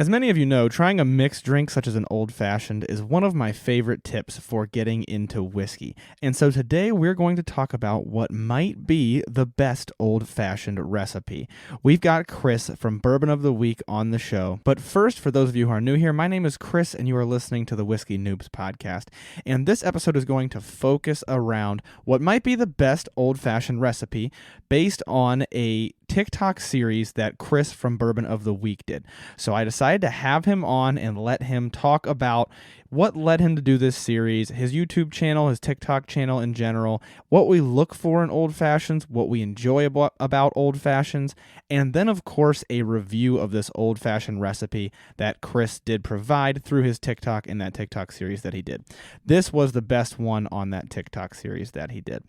As many of you know, trying a mixed drink such as an old-fashioned is one of my favorite tips for getting into whiskey. And so today we're going to talk about what might be the best old-fashioned recipe. We've got Chris from Bourbon of the Week on the show. But first, for those of you who are new here, my name is Chris and you are listening to the Whiskey Noobs podcast. And this episode is going to focus around what might be the best old-fashioned recipe based on a TikTok series that Chris from Bourbon of the Week did. So I decided to have him on and let him talk about what led him to do this series, his YouTube channel, his TikTok channel in general, what we look for in old fashions, what we enjoy about old fashions, and then of course a review of this old fashioned recipe that Chris did provide through his TikTok in that TikTok series that he did. This was the best one on that TikTok series that he did.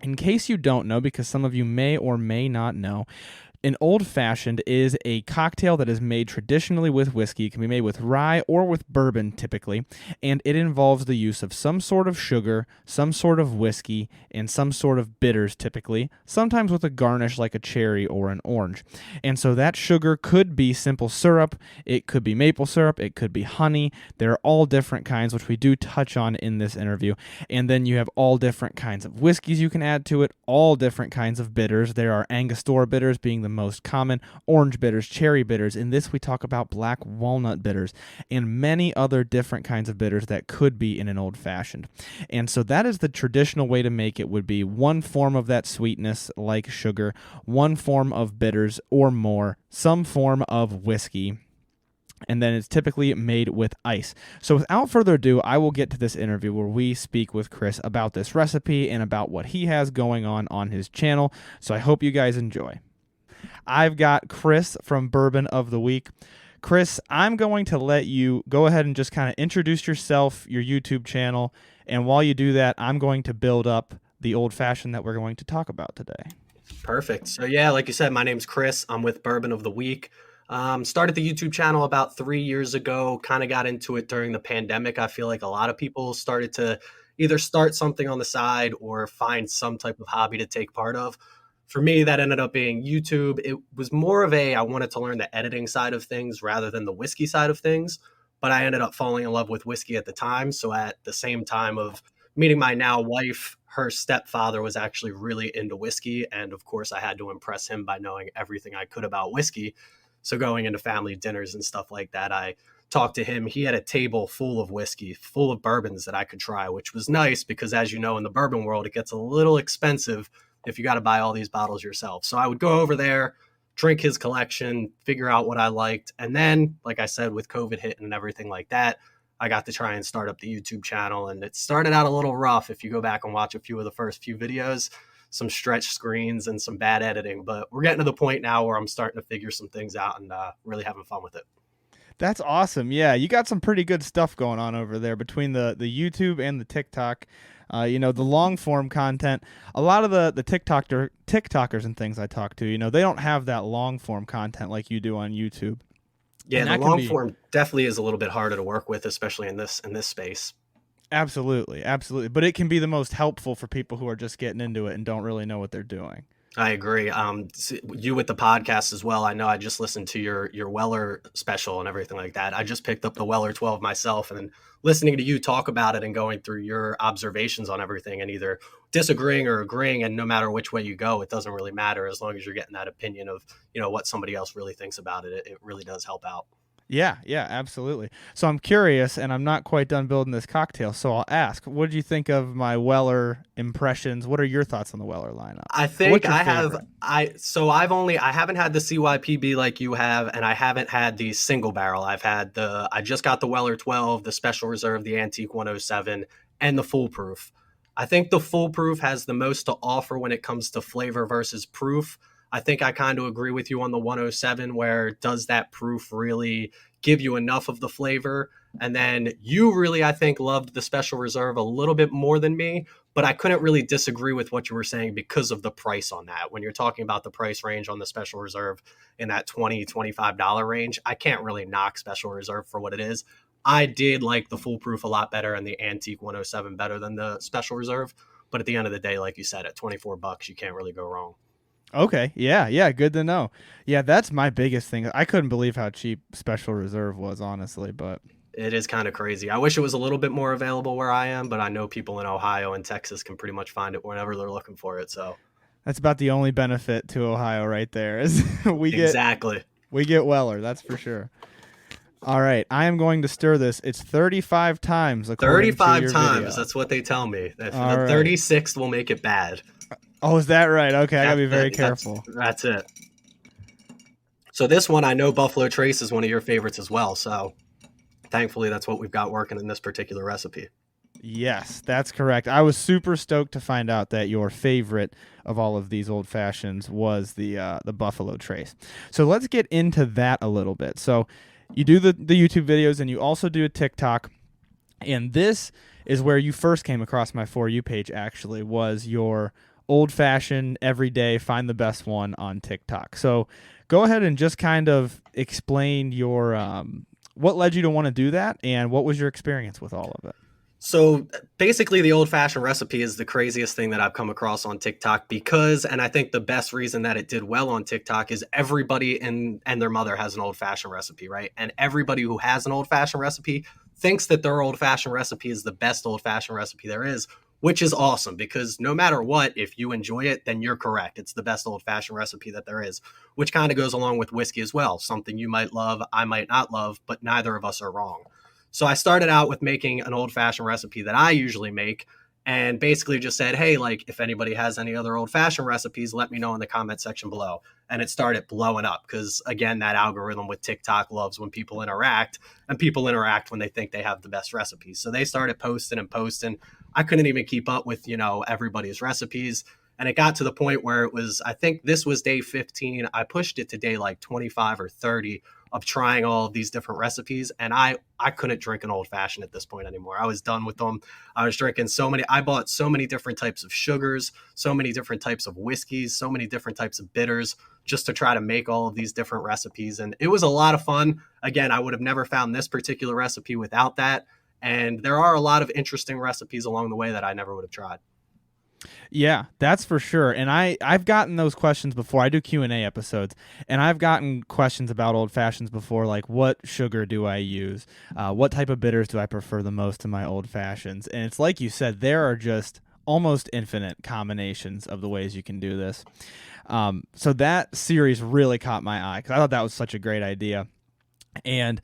In case you don't know, because some of you may or may not know, an old-fashioned is a cocktail that is made traditionally with whiskey. It can be made with rye or with bourbon, typically, and it involves the use of some sort of sugar, some sort of whiskey, and some sort of bitters, typically, sometimes with a garnish like a cherry or an orange. And so that sugar could be simple syrup, it could be maple syrup, it could be honey. There are all different kinds, which we do touch on in this interview. And then you have all different kinds of whiskeys you can add to it, all different kinds of bitters. There are Angostura bitters being the most common, orange bitters, cherry bitters. In this, we talk about black walnut bitters and many other different kinds of bitters that could be in an old-fashioned. And so that is the traditional way to make it, would be one form of that sweetness like sugar, one form of bitters or more, some form of whiskey, and then it's typically made with ice. So without further ado, I will get to this interview where we speak with Chris about this recipe and about what he has going on his channel. So I hope you guys enjoy. I've got Chris from Bourbon of the Week. Chris, I'm going to let you go ahead and just kind of introduce yourself, your YouTube channel, and while you do that, I'm going to build up the old-fashioned that we're going to talk about today. Perfect. So yeah, like you said, my name's Chris. I'm with Bourbon of the Week. Started the YouTube channel about 3 years ago, kind of got into it during the pandemic. I feel like a lot of people started to either start something on the side or find some type of hobby to take part of. For me, that ended up being YouTube. It was more of I wanted to learn the editing side of things rather than the whiskey side of things. But I ended up falling in love with whiskey at the time. So at the same time of meeting my now wife, her stepfather was actually really into whiskey. And of course, I had to impress him by knowing everything I could about whiskey. So going into family dinners and stuff like that, I talked to him. He had a table full of whiskey, full of bourbons that I could try, which was nice because, as you know, in the bourbon world, it gets a little expensive if you got to buy all these bottles yourself. So I would go over there, drink his collection, figure out what I liked. And then, like I said, with COVID hitting and everything like that, I got to try and start up the YouTube channel. And it started out a little rough. If you go back and watch a few of the first few videos, some stretched screens and some bad editing. But we're getting to the point now where I'm starting to figure some things out and really having fun with it. That's awesome. Yeah, you got some pretty good stuff going on over there between the YouTube and the TikTok. The long form content. A lot of the TikTokers and things I talk to, they don't have that long form content like you do on YouTube. Yeah, the long form definitely is a little bit harder to work with, especially in this space. Absolutely, absolutely. But it can be the most helpful for people who are just getting into it and don't really know what they're doing. I agree. You with the podcast as well. I know I just listened to your Weller special and everything like that. I just picked up the Weller 12 myself, and listening to you talk about it and going through your observations on everything and either disagreeing or agreeing. And no matter which way you go, it doesn't really matter as long as you're getting that opinion of, what somebody else really thinks about it. It really does help out. Yeah, absolutely. So I'm curious, and I'm not quite done building this cocktail, so I'll ask, what did you think of my Weller impressions? What are your thoughts on the Weller lineup? I think I haven't had the CYPB like you have, and I haven't had the single barrel. I just got the Weller 12, the Special Reserve, the Antique 107, and the Foolproof. I think the Foolproof has the most to offer when it comes to flavor versus proof. I think I kind of agree with you on the 107, where does that proof really give you enough of the flavor? And then you really, I think, loved the Special Reserve a little bit more than me, but I couldn't really disagree with what you were saying because of the price on that. When you're talking about the price range on the Special Reserve in that $20, $25 range, I can't really knock Special Reserve for what it is. I did like the Foolproof a lot better and the Antique 107 better than the Special Reserve. But at the end of the day, like you said, at $24, you can't really go wrong. Okay. Yeah. Yeah. Good to know. Yeah, that's my biggest thing. I couldn't believe how cheap Special Reserve was, honestly. But It is kind of crazy. I wish it was a little bit more available where I am, but I know people in Ohio and Texas can pretty much find it whenever they're looking for it. So that's about the only benefit to Ohio right there is we get exactly. we get Weller. That's for sure. All right, I am going to stir this. It's 35 times according to 35 your times. video. That's what they tell me. The All right. 36th will make it bad. Oh, is that right? Okay, I gotta That's be very it. That's careful. that's it. So this one, I know Buffalo Trace is one of your favorites as well. So thankfully, that's what we've got working in this particular recipe. Yes, that's correct. I was super stoked to find out that your favorite of all of these old fashions was the Buffalo Trace. So let's get into that a little bit. So you do the YouTube videos and you also do a TikTok, and this is where you first came across my For You page. Actually, was your old fashioned everyday find the best one on TikTok. So go ahead and just kind of explain your what led you to want to do that, and what was your experience with all of it. So basically, the old fashioned recipe is the craziest thing that I've come across on TikTok because, and I think the best reason that it did well on TikTok is everybody and their mother has an old fashioned recipe, right? And everybody who has an old fashioned recipe thinks that their old fashioned recipe is the best old fashioned recipe there is, which is awesome because no matter what, if you enjoy it, then you're correct. It's the best old fashioned recipe that there is, which kind of goes along with whiskey as well. Something you might love, I might not love, but neither of us are wrong. So I started out with making an old fashioned recipe that I usually make and basically just said, hey, like if anybody has any other old fashioned recipes, let me know in the comment section below. And it started blowing up because, again, that algorithm with TikTok loves when people interact, and people interact when they think they have the best recipes. So they started posting and posting. I couldn't even keep up with, everybody's recipes. And it got to the point where it was, I think this was day 15. I pushed it to day like 25 or 30 of trying all of these different recipes. And I couldn't drink an old fashioned at this point anymore. I was done with them. I was drinking I bought so many different types of sugars, so many different types of whiskeys, so many different types of bitters just to try to make all of these different recipes. And it was a lot of fun. Again, I would have never found this particular recipe without that. And there are a lot of interesting recipes along the way that I never would have tried. Yeah, that's for sure. And I've gotten those questions before. I do Q&A episodes, and I've gotten questions about old fashions before, like what sugar do I use? What type of bitters do I prefer the most in my old fashions? And it's like you said, there are just almost infinite combinations of the ways you can do this. So that series really caught my eye because I thought that was such a great idea. And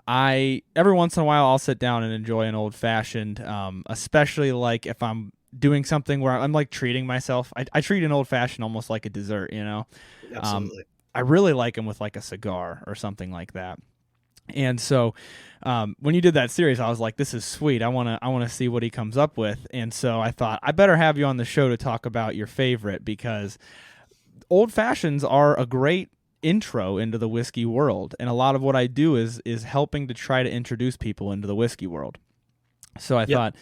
every once in a while I'll sit down and enjoy an old fashioned, especially like if I'm doing something where I'm like treating myself. I treat an old fashioned almost like a dessert, Absolutely. I really like them with like a cigar or something like that. And so when you did that series, I was like, this is sweet. I want to see what he comes up with. And so I thought I better have you on the show to talk about your favorite, because old fashions are a great intro into the whiskey world. And a lot of what I do is helping to try to introduce people into the whiskey world. So I thought,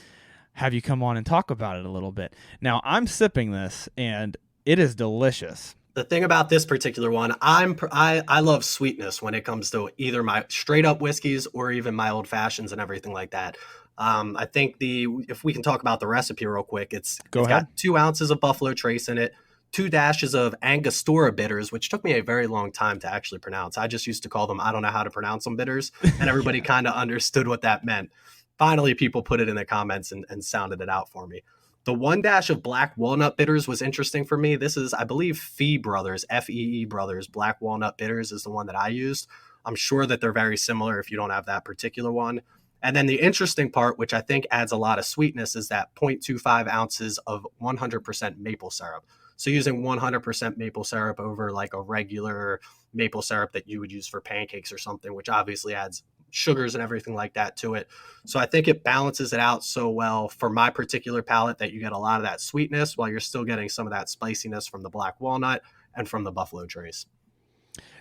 have you come on and talk about it a little bit. Now, I'm sipping this, and it is delicious. The thing about this particular one, I love sweetness when it comes to either my straight up whiskeys or even my old fashions and everything like that. I think if we can talk about the recipe real quick, it's got 2 ounces of Buffalo Trace in it, 2 dashes of Angostura bitters, which took me a very long time to actually pronounce. I just used to call them, I don't know how to pronounce them, bitters, and everybody kind of understood what that meant. Finally, people put it in the comments and sounded it out for me. The 1 dash of black walnut bitters was interesting for me. This is, I believe, Fee Brothers, Fee Brothers, black walnut bitters is the one that I used. I'm sure that they're very similar if you don't have that particular one. And then the interesting part, which I think adds a lot of sweetness, is that 0.25 ounces of 100% maple syrup. So using 100% maple syrup over like a regular maple syrup that you would use for pancakes or something, which obviously adds sugars and everything like that to it. So I think it balances it out so well for my particular palate that you get a lot of that sweetness while you're still getting some of that spiciness from the black walnut and from the Buffalo Trace.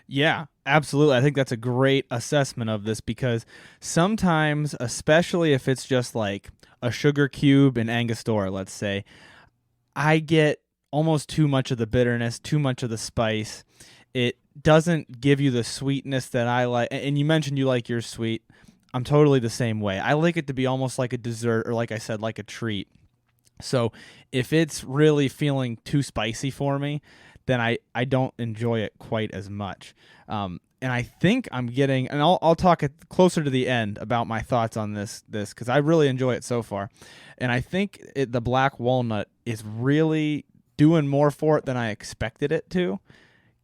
Yeah, absolutely. I think that's a great assessment of this, because sometimes, especially if it's just like a sugar cube and Angostura, let's say, I get almost too much of the bitterness, too much of the spice. It doesn't give you the sweetness that I like. And you mentioned you like yours sweet. I'm totally the same way. I like it to be almost like a dessert, or like I said, like a treat. So if it's really feeling too spicy for me, then I don't enjoy it quite as much. And I think I'm getting, and I'll talk it closer to the end about my thoughts on this because I really enjoy it so far. And I think the black walnut is really doing more for it than I expected it to,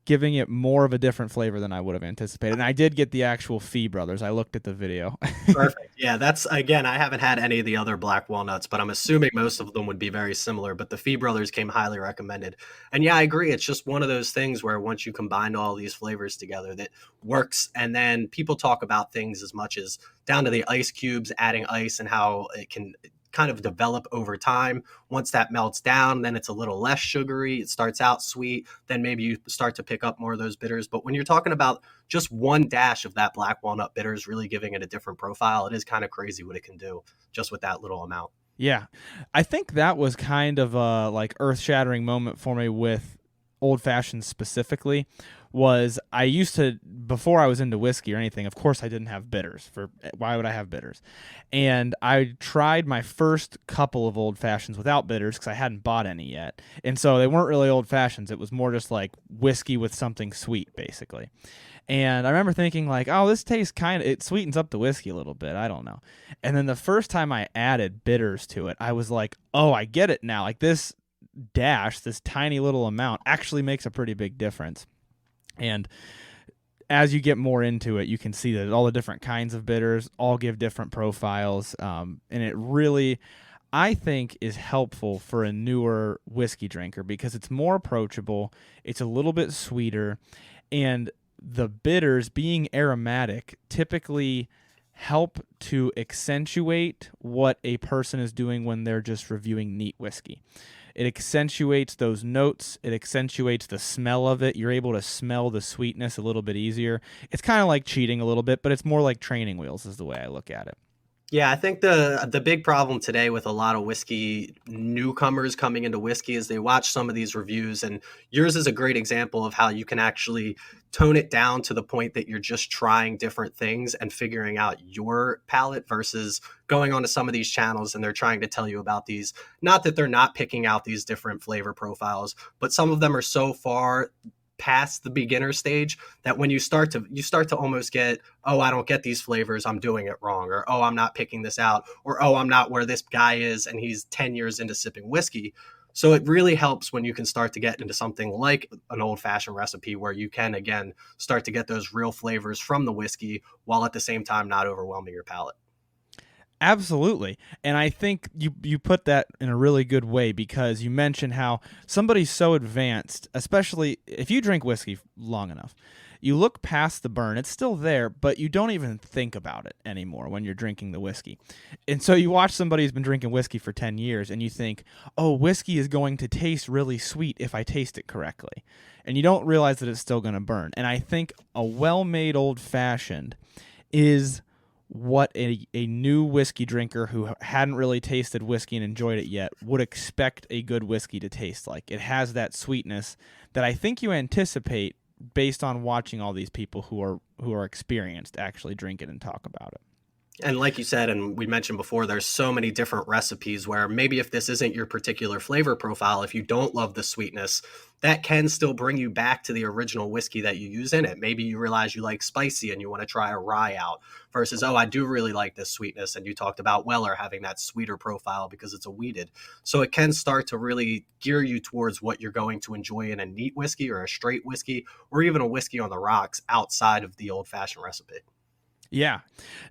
giving it more of a different flavor than I would have anticipated. And I did get the actual Fee Brothers. I looked at the video. Perfect. Yeah, that's again, I haven't had any of the other black walnuts, but I'm assuming most of them would be very similar. But the Fee Brothers came highly recommended. And yeah, I agree. It's just one of those things where once you combine all these flavors together, that works. And then people talk about things as much as down to the ice cubes, adding ice and how it can kind of develop over time. Once that melts down, then it's a little less sugary. It starts out sweet. Then maybe you start to pick up more of those bitters. But when you're talking about just one dash of that black walnut bitters really giving it a different profile, it is kind of crazy what it can do just with that little amount. Yeah. I think that was kind of a like earth-shattering moment for me with old fashions specifically. Was I used to, before I was into whiskey or anything, of course I didn't have bitters. For why would I have bitters? And I tried my first couple of old fashions without bitters because I hadn't bought any yet. And so they weren't really old fashions. It was more just like whiskey with something sweet, basically. And I remember thinking like, oh, this tastes it sweetens up the whiskey a little bit. I don't know. And then the first time I added bitters to it, I was like, oh, I get it now. Like this dash, this tiny little amount actually makes a pretty big difference. And as you get more into it, you can see that all the different kinds of bitters all give different profiles. And it really, I think, is helpful for a newer whiskey drinker because it's more approachable. It's a little bit sweeter. And the bitters, being aromatic, typically help to accentuate what a person is doing when they're just reviewing neat whiskey. It accentuates those notes. It accentuates the smell of it. You're able to smell the sweetness a little bit easier. It's kind of like cheating a little bit, but it's more like training wheels is the way I look at it. Yeah, I think the big problem today with a lot of whiskey newcomers coming into whiskey is they watch some of these reviews, and yours is a great example of how you can actually tone it down to the point that you're just trying different things and figuring out your palate versus going onto some of these channels and they're trying to tell you about these. Not that they're not picking out these different flavor profiles, but some of them are so far past the beginner stage that when you start to almost get, oh, I don't get these flavors, I'm doing it wrong, or oh, I'm not picking this out, or oh, I'm not where this guy is and he's 10 years into sipping whiskey. So it really helps when you can start to get into something like an old fashioned recipe where you can again start to get those real flavors from the whiskey while at the same time not overwhelming your palate. Absolutely. And I think you put that in a really good way because you mentioned how somebody's so advanced, especially if you drink whiskey long enough, you look past the burn. It's still there, but you don't even think about it anymore when you're drinking the whiskey. And so you watch somebody who's been drinking whiskey for 10 years and you think, oh, whiskey is going to taste really sweet if I taste it correctly. And you don't realize that it's still going to burn. And I think a well-made old-fashioned is what a new whiskey drinker who hadn't really tasted whiskey and enjoyed it yet would expect a good whiskey to taste like. It has that sweetness that I think you anticipate based on watching all these people who are experienced actually drink it and talk about it. And like you said, and we mentioned before, there's so many different recipes where maybe if this isn't your particular flavor profile, if you don't love the sweetness, that can still bring you back to the original whiskey that you use in it. Maybe you realize you like spicy and you want to try a rye out versus, oh, I do really like this sweetness. And you talked about Weller having that sweeter profile because it's a wheated. So it can start to really gear you towards what you're going to enjoy in a neat whiskey or a straight whiskey or even a whiskey on the rocks outside of the old fashioned recipe. Yeah.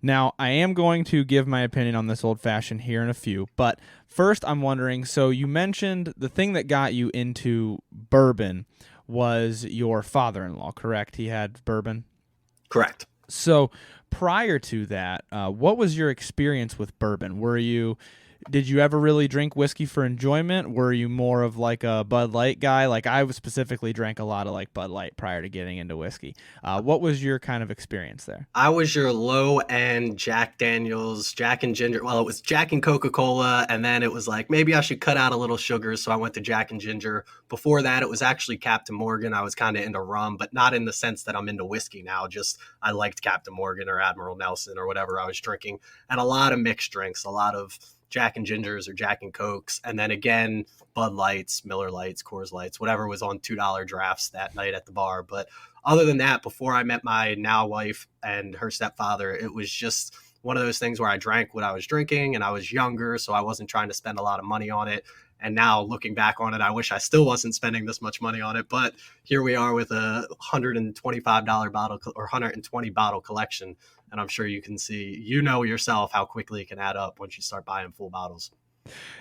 Now, I am going to give my opinion on this old fashioned here in a few, but first I'm wondering, so you mentioned the thing that got you into bourbon was your father-in-law, correct? He had bourbon? Correct. So prior to that, what was your experience with bourbon? Did you ever really drink whiskey for enjoyment? Were you more of like a Bud Light guy? Like I specifically drank a lot of like Bud Light prior to getting into whiskey. What was your kind of experience there? I was your low end Jack Daniels, Jack and Ginger. Well, it was Jack and Coca-Cola, and then it was like maybe I should cut out a little sugar, so I went to Jack and Ginger. Before that, it was actually Captain Morgan. I was kind of into rum, but not in the sense that I'm into whiskey now. Just I liked Captain Morgan or Admiral Nelson or whatever I was drinking, and a lot of mixed drinks, a lot of Jack and Gingers or Jack and Cokes, and then again Bud Lights, Miller Lights, Coors Lights, whatever was on $2 drafts that night at the bar. But other than that, before I met my now wife and her stepfather, it was just one of those things where I drank what I was drinking, and I was younger, so I wasn't trying to spend a lot of money on it. And now looking back on it, I wish I still wasn't spending this much money on it. But here we are with a $125 bottle or 120 bottle collection. And I'm sure you can see, yourself how quickly it can add up once you start buying full bottles.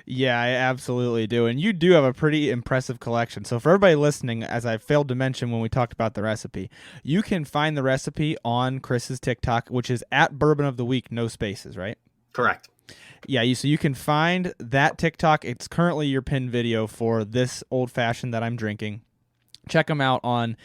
Yeah, I absolutely do. And you do have a pretty impressive collection. So for everybody listening, as I failed to mention when we talked about the recipe, you can find the recipe on Chris's TikTok, which is at Bourbon of the Week, no spaces, right? Correct. Yeah, so you can find that TikTok. It's currently your pinned video for this old fashioned that I'm drinking. Check them out on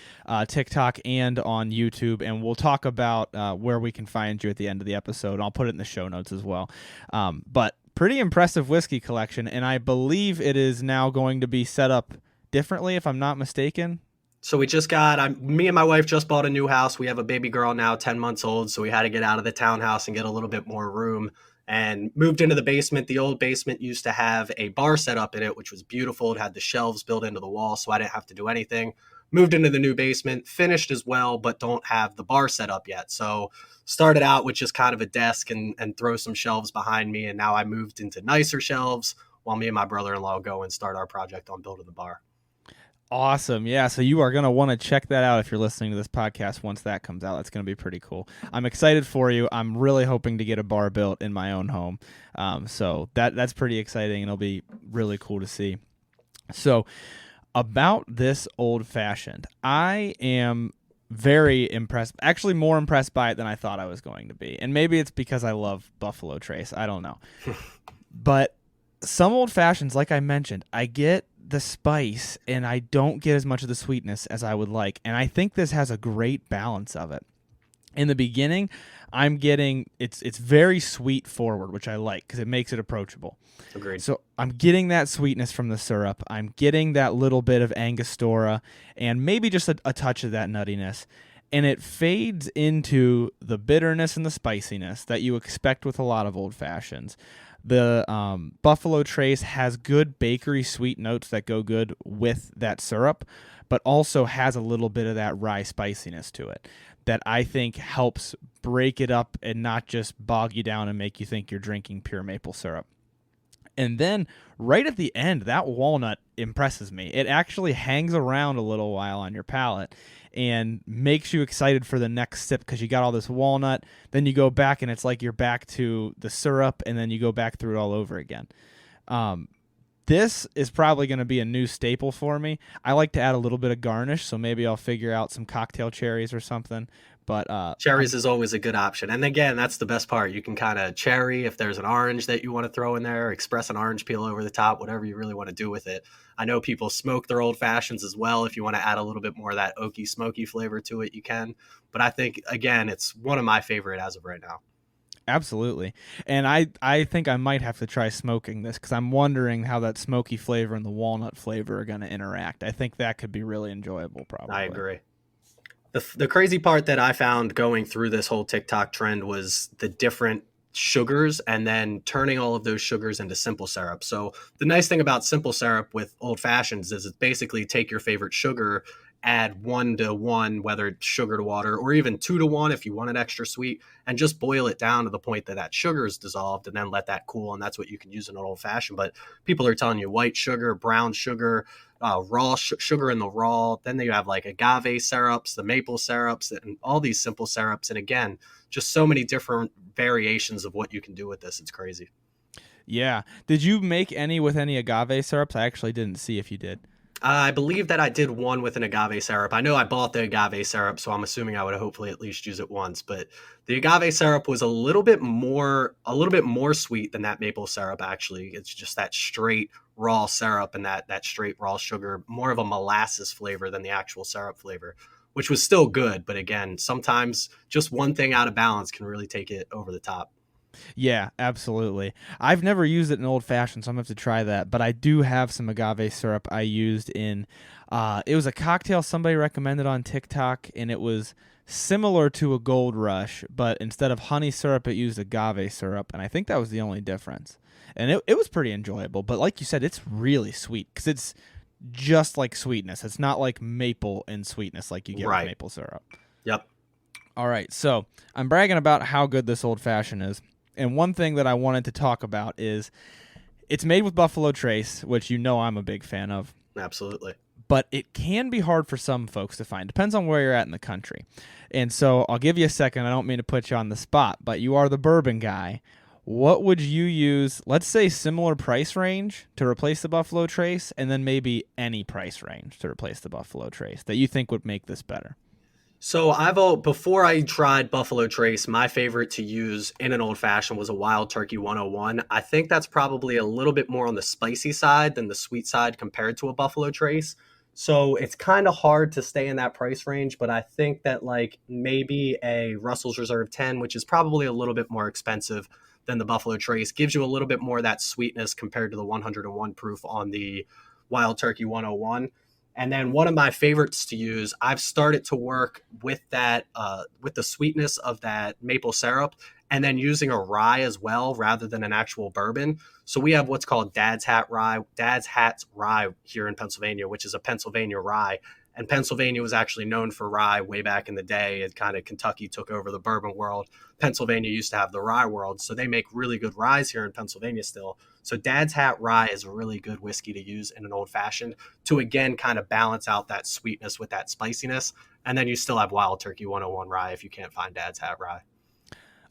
TikTok and on YouTube, and we'll talk about where we can find you at the end of the episode. I'll put it in the show notes as well. But pretty impressive whiskey collection, and I believe it is now going to be set up differently, if I'm not mistaken. So we just me and my wife just bought a new house. We have a baby girl now, 10 months old, so we had to get out of the townhouse and get a little bit more room. And moved into the basement. The old basement used to have a bar set up in it, which was beautiful. It had the shelves built into the wall, so I didn't have to do anything. Moved into the new basement, finished as well, but don't have the bar set up yet. So started out with just kind of a desk and throw some shelves behind me. And now I moved into nicer shelves while me and my brother-in-law go and start our project on building the bar. Awesome. Yeah, so you are going to want to check that out if you're listening to this podcast once that comes out. That's going to be pretty cool. I'm excited for you. I'm really hoping to get a bar built in my own home. So that's pretty exciting, and it'll be really cool to see. So about this old fashioned, I am very impressed, actually more impressed by it than I thought I was going to be. And maybe it's because I love Buffalo Trace. I don't know. But some old fashions, like I mentioned, I get the spice and I don't get as much of the sweetness as I would like. And I think this has a great balance of it. In the beginning, I'm getting it's very sweet forward, which I like because it makes it approachable. Agreed. So I'm getting that sweetness from the syrup. I'm getting that little bit of Angostura and maybe just a touch of that nuttiness. And it fades into the bitterness and the spiciness that you expect with a lot of old fashions. The Buffalo Trace has good bakery sweet notes that go good with that syrup, but also has a little bit of that rye spiciness to it that I think helps break it up and not just bog you down and make you think you're drinking pure maple syrup. And then right at the end, that walnut impresses me. It actually hangs around a little while on your palate and makes you excited for the next sip because you got all this walnut. Then you go back and it's like you're back to the syrup, and then you go back through it all over again. This is probably going to be a new staple for me. I like to add a little bit of garnish, so maybe I'll figure out some cocktail cherries or something. But cherries is always a good option. And again, that's the best part. You can kind of cherry if there's an orange that you want to throw in there, express an orange peel over the top, whatever you really want to do with it. I know people smoke their old fashions as well. If you want to add a little bit more of that oaky, smoky flavor to it, you can. But I think, again, it's one of my favorite as of right now. Absolutely. And I think I might have to try smoking this because I'm wondering how that smoky flavor and the walnut flavor are going to interact. I think that could be really enjoyable, probably. I agree. The crazy part that I found going through this whole TikTok trend was the different sugars and then turning all of those sugars into simple syrup. So the nice thing about simple syrup with old fashions is it's basically take your favorite sugar, add 1-to-1, whether it's sugar to water, or even 2-to-1 if you want it extra sweet, and just boil it down to the point that that sugar is dissolved and then let that cool. And that's what you can use in an old fashioned. But people are telling you white sugar, brown sugar, raw sugar in the raw. Then you have like agave syrups, the maple syrups, and all these simple syrups. And again, just so many different variations of what you can do with this. It's crazy. Yeah. Did you make any with any agave syrups? I actually didn't see if you did. I believe that I did one with an agave syrup. I know I bought the agave syrup, so I'm assuming I would hopefully at least use it once. But the agave syrup was a little bit more sweet than that maple syrup. Actually, it's just that straight raw syrup and that straight raw sugar, more of a molasses flavor than the actual syrup flavor, which was still good. But again, sometimes just one thing out of balance can really take it over the top. Yeah, absolutely. I've never used it in old fashioned, so I'm going to have to try that. But I do have some agave syrup I used in, it was a cocktail somebody recommended on TikTok, and it was similar to a Gold Rush, but instead of honey syrup, it used agave syrup, and I think that was the only difference. and it was pretty enjoyable. But like you said, it's really sweet because it's just like sweetness. It's not like maple and sweetness like you get with Right. maple syrup. Yep. All right, so I'm bragging about how good this old fashioned is. And one thing that I wanted to talk about is it's made with Buffalo Trace, which you know I'm a big fan of. Absolutely. But it can be hard for some folks to find. Depends on where you're at in the country. And so I'll give you a second. I don't mean to put you on the spot, but you are the bourbon guy. What would you use, let's say similar price range to replace the Buffalo Trace, and then maybe any price range to replace the Buffalo Trace that you think would make this better? So before I tried Buffalo Trace, my favorite to use in an old fashioned was a Wild Turkey 101. I think that's probably a little bit more on the spicy side than the sweet side compared to a Buffalo Trace. So it's kind of hard to stay in that price range, but I think that like maybe a Russell's Reserve 10, which is probably a little bit more expensive than the Buffalo Trace, gives you a little bit more of that sweetness compared to the 101 proof on the Wild Turkey 101. And then one of my favorites to use, I've started to work with that, with the sweetness of that maple syrup, and then using a rye as well rather than an actual bourbon. So we have what's called Dad's Hat's Rye here in Pennsylvania, which is a Pennsylvania rye. And Pennsylvania was actually known for rye way back in the day. It kind of Kentucky took over the bourbon world. Pennsylvania used to have the rye world. So they make really good ryes here in Pennsylvania still. So Dad's Hat Rye is a really good whiskey to use in an old fashioned to, again, kind of balance out that sweetness with that spiciness. And then you still have Wild Turkey 101 Rye if you can't find Dad's Hat Rye.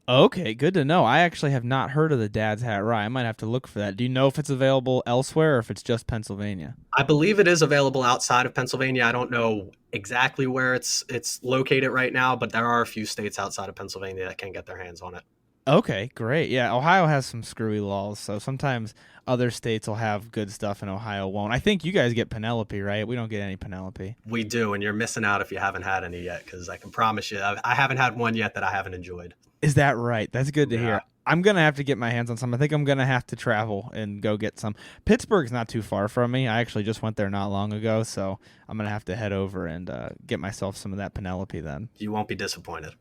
Okay, good to know. I actually have not heard of the Dad's Hat Rye. I might have to look for that. Do you know if it's available elsewhere or if it's just Pennsylvania? I believe it is available outside of Pennsylvania. I don't know exactly where it's located right now, but there are a few states outside of Pennsylvania that can get their hands on it. Okay, great. Yeah, Ohio has some screwy laws, so sometimes other states will have good stuff and Ohio won't. I think you guys get Penelope, right? We don't get any Penelope. We do, and you're missing out if you haven't had any yet, because I can promise you, I haven't had one yet that I haven't enjoyed. Is that right? That's good to Yeah. hear. I'm going to have to get my hands on some. I think I'm going to have to travel and go get some. Pittsburgh's not too far from me. I actually just went there not long ago, so I'm going to have to head over and get myself some of that Penelope then. You won't be disappointed.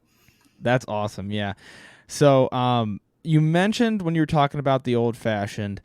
That's awesome, yeah. So you mentioned when you were talking about the old-fashioned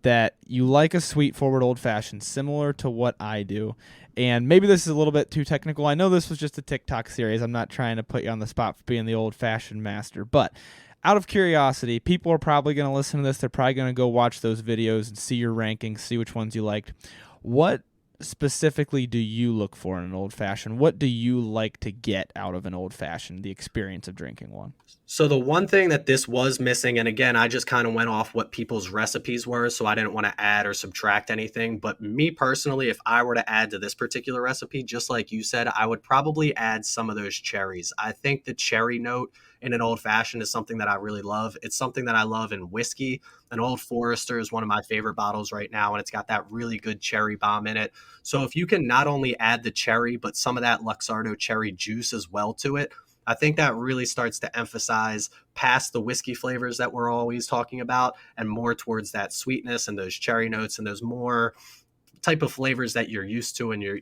that you like a sweet forward old-fashioned, similar to what I do. And maybe this is a little bit too technical. I know this was just a TikTok series. I'm not trying to put you on the spot for being the old-fashioned master. But out of curiosity, people are probably going to listen to this. They're probably going to go watch those videos and see your rankings, see which ones you liked. What specifically do you look for in an old-fashioned? What do you like to get out of an old-fashioned, the experience of drinking one? So the one thing that this was missing, and again, I just kind of went off what people's recipes were, so I didn't want to add or subtract anything. But me personally, if I were to add to this particular recipe, just like you said, I would probably add some of those cherries. I think the cherry note in an old fashioned is something that I really love. It's something that I love in whiskey. An Old Forester is one of my favorite bottles right now, and it's got that really good cherry bomb in it. So if you can not only add the cherry, but some of that Luxardo cherry juice as well to it, I think that really starts to emphasize past the whiskey flavors that we're always talking about and more towards that sweetness and those cherry notes and those more type of flavors that you're used to and your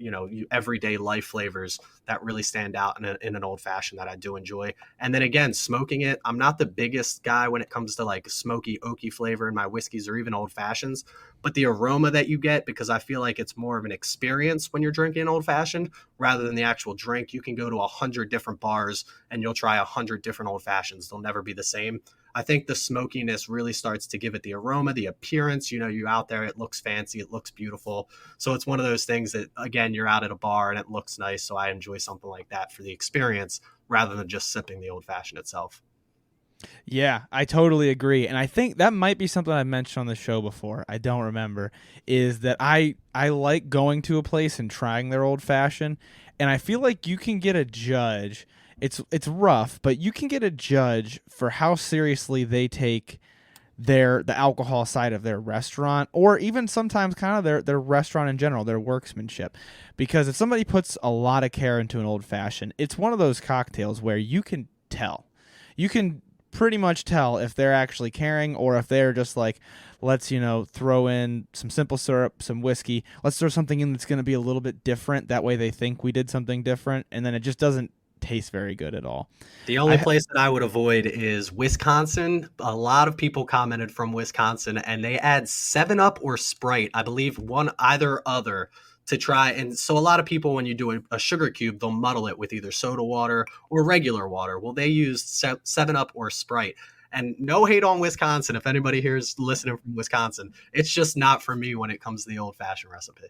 everyday life flavors that really stand out in an old fashioned that I do enjoy. And then again, smoking it, I'm not the biggest guy when it comes to like smoky oaky flavor in my whiskeys or even old fashions, but the aroma that you get, because I feel like it's more of an experience when you're drinking an old fashioned rather than the actual drink. You can go to 100 different bars and you'll try 100 different old fashions. They'll never be the same. I think the smokiness really starts to give it the aroma, the appearance. You out there, it looks fancy, it looks beautiful. So it's one of those things that, again, you're out at a bar and it looks nice. So I enjoy something like that for the experience rather than just sipping the old fashioned itself. Yeah, I totally agree. And I think that might be something I've mentioned on the show before. I don't remember. Is that I like going to a place and trying their old fashioned. And I feel like you can get a judge. It's rough, but you can get a judge for how seriously they take the alcohol side of their restaurant, or even sometimes kind of their restaurant in general, their workmanship. Because if somebody puts a lot of care into an old fashioned, it's one of those cocktails where you can tell. You can pretty much tell if they're actually caring or if they're just like, let's throw in some simple syrup, some whiskey, let's throw something in that's going to be a little bit different, that way they think we did something different, and then it just doesn't taste very good at all. The only I place that I would avoid is Wisconsin. A lot of people commented from Wisconsin, and they add 7 Up or Sprite, I believe one either other, to try. And so a lot of people, when you do a sugar cube, they'll muddle it with either soda water or regular water. Well, they used 7 Up or Sprite. And no hate on Wisconsin. If anybody here is listening from Wisconsin, it's just not for me when it comes to the old fashioned recipe.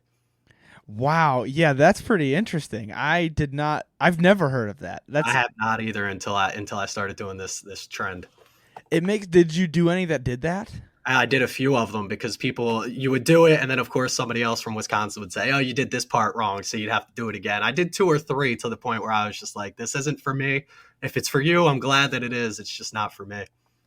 Wow, yeah, that's pretty interesting. I've never heard of that. I That's have not either until I started doing this trend. it makes Did you do any that did that? I did a few of them because people, you would do it, and then of course somebody else from Wisconsin would say, "Oh, you did this part wrong," so you'd have to do it again. I did 2 or 3 to the point where I was just like, "This isn't for me. If it's for you, I'm glad that it is. It's just not for me."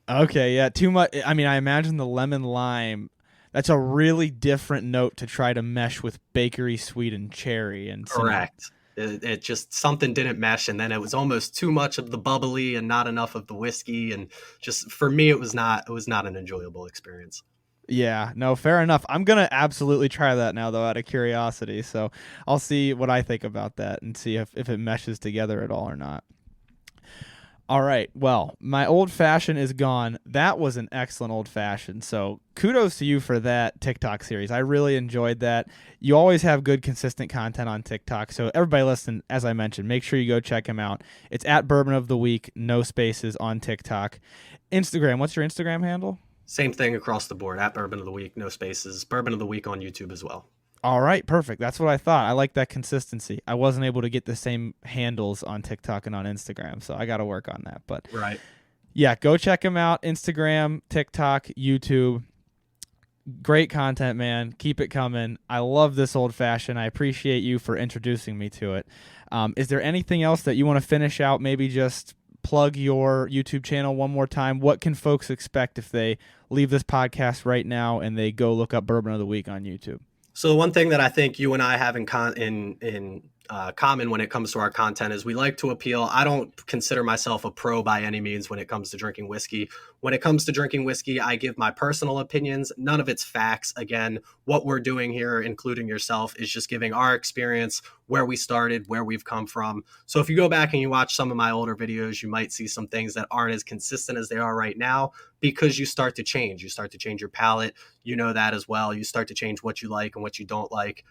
Okay, yeah, too much. I mean, I imagine the lemon lime. That's a really different note to try to mesh with bakery sweet and cherry and cinnamon. Correct. It just something didn't mesh, and then it was almost too much of the bubbly and not enough of the whiskey, and just for me, it was not an enjoyable experience. Yeah, no, fair enough. I'm gonna absolutely try that now, though, out of curiosity. So I'll see what I think about that and see if it meshes together at all or not. All right. Well, my old fashioned is gone. That was an excellent old fashioned. So kudos to you for that TikTok series. I really enjoyed that. You always have good, consistent content on TikTok. So everybody listen, as I mentioned, make sure you go check him out. It's at Bourbon of the Week, no spaces on TikTok. Instagram. What's your Instagram handle? Same thing across the board. At Bourbon of the Week, no spaces. Bourbon of the Week on YouTube as well. All right, perfect. That's what I thought. I like that consistency. I wasn't able to get the same handles on TikTok and on Instagram, so I got to work on that. But Right. yeah, go check him out. Instagram, TikTok, YouTube. Great content, man. Keep it coming. I love this old fashioned. I appreciate you for introducing me to it. Is there anything else that you want to finish out? Maybe just plug your YouTube channel one more time. What can folks expect if they leave this podcast right now and they go look up Bourbon of the Week on YouTube? So the one thing that I think you and I have common when it comes to our content is we like to appeal. I don't consider myself a pro by any means when it comes to drinking whiskey. When it comes to drinking whiskey, I give my personal opinions. None of it's facts. Again, what we're doing here, including yourself, is just giving our experience, where we started, where we've come from. So if you go back and you watch some of my older videos, you might see some things that aren't as consistent as they are right now because you start to change. You start to change your palate. You know that as well. You start to change what you like and what you don't like.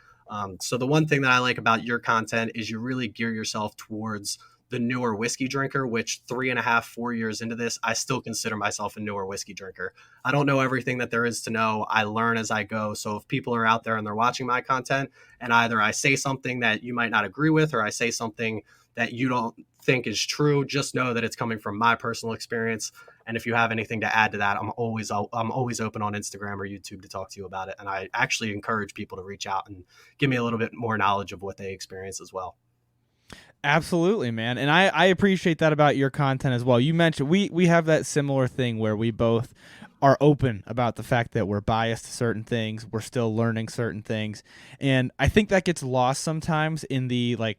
So the one thing that I like about your content is you really gear yourself towards the newer whiskey drinker, which 3.5, 4 years into this, I still consider myself a newer whiskey drinker. I don't know everything that there is to know. I learn as I go. So if people are out there and they're watching my content and either I say something that you might not agree with or I say something that you don't think is true, just know that it's coming from my personal experience. And if you have anything to add to that, I'm always open on Instagram or YouTube to talk to you about it. And I actually encourage people to reach out and give me a little bit more knowledge of what they experience as well. Absolutely, man. And I appreciate that about your content as well. You mentioned we have that similar thing where we both are open about the fact that we're biased to certain things. We're still learning certain things. And I think that gets lost sometimes in the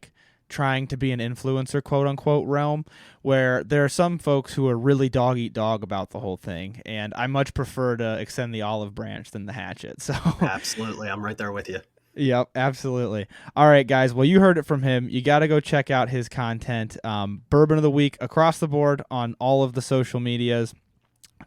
trying to be an influencer, quote unquote, realm, where there are some folks who are really dog eat dog about the whole thing. And I much prefer to extend the olive branch than the hatchet. So Absolutely. I'm right there with you. Yep, absolutely. All right, guys. Well, you heard it from him. You got to go check out his content. Bourbon of the Week across the board on all of the social medias.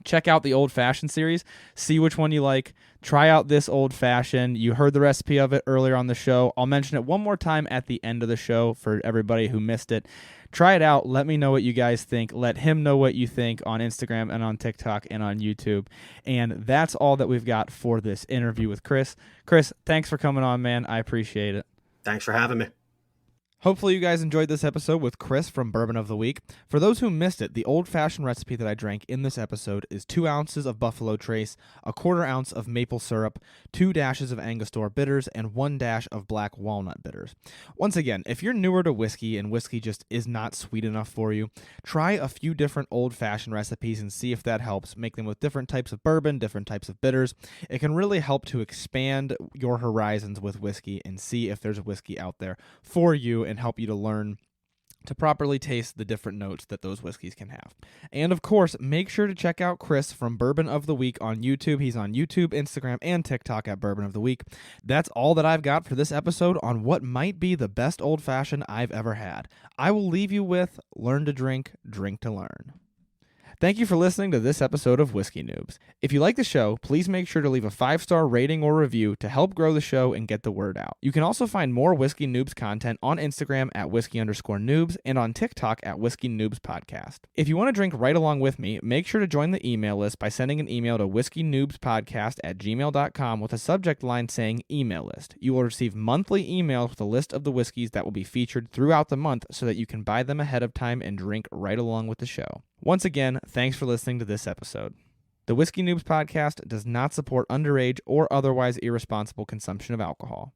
Check out the Old Fashioned series. See which one you like. Try out this Old Fashioned. You heard the recipe of it earlier on the show. I'll mention it one more time at the end of the show for everybody who missed it. Try it out. Let me know what you guys think. Let him know what you think on Instagram and on TikTok and on YouTube. And that's all that we've got for this interview with Chris. Chris, thanks for coming on, man. I appreciate it. Thanks for having me. Hopefully you guys enjoyed this episode with Chris from Bourbon of the Week. For those who missed it, the old-fashioned recipe that I drank in this episode is 2 ounces of Buffalo Trace, a 1/4 ounce of maple syrup, 2 dashes of Angostura bitters, and 1 dash of black walnut bitters. Once again, if you're newer to whiskey and whiskey just is not sweet enough for you, try a few different old-fashioned recipes and see if that helps. Make them with different types of bourbon, different types of bitters. It can really help to expand your horizons with whiskey and see if there's a whiskey out there for you and help you to learn to properly taste the different notes that those whiskeys can have. And of course, make sure to check out Chris from Bourbon of the Week on YouTube. He's on YouTube, Instagram, and TikTok at Bourbon of the Week. That's all that I've got for this episode on what might be the best old-fashioned I've ever had. I will leave you with learn to drink, drink to learn. Thank you for listening to this episode of Whiskey Noobs. If you like the show, please make sure to leave a 5-star rating or review to help grow the show and get the word out. You can also find more Whiskey Noobs content on Instagram at whiskey_noobs and on TikTok at Whiskey Noobs Podcast. If you want to drink right along with me, make sure to join the email list by sending an email to whiskeynoobspodcast@gmail.com with a subject line saying email list. You will receive monthly emails with a list of the whiskeys that will be featured throughout the month so that you can buy them ahead of time and drink right along with the show. Once again, thanks for listening to this episode. The Whiskey Noobs Podcast does not support underage or otherwise irresponsible consumption of alcohol.